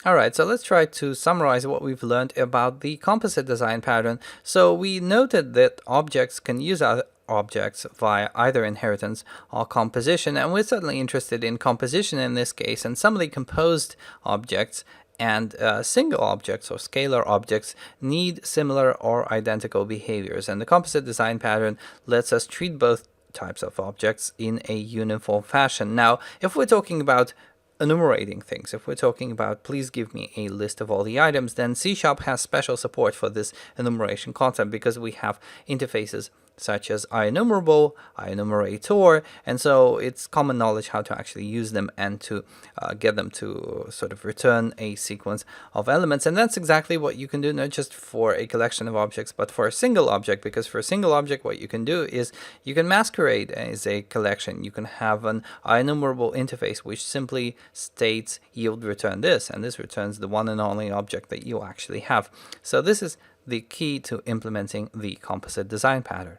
All right, so let's try to summarize what we've learned about the composite design pattern. So we noted that objects can use other objects via either inheritance or composition, and we're certainly interested in composition in this case, and some of the composed objects and single objects or scalar objects need similar or identical behaviors, and the composite design pattern lets us treat both types of objects in a uniform fashion. Now, if we're talking about enumerating things, if we're talking about please give me a list of all the items, then C# has special support for this enumeration concept because we have interfaces such as IEnumerable, IEnumerator, and so it's common knowledge how to actually use them and to get them to sort of return a sequence of elements. And that's exactly what you can do, not just for a collection of objects, but for a single object, because for a single object, what you can do is you can masquerade as a collection. You can have an IEnumerable interface which simply states yield return this, and this returns the one and only object that you actually have. So this is the key to implementing the composite design pattern.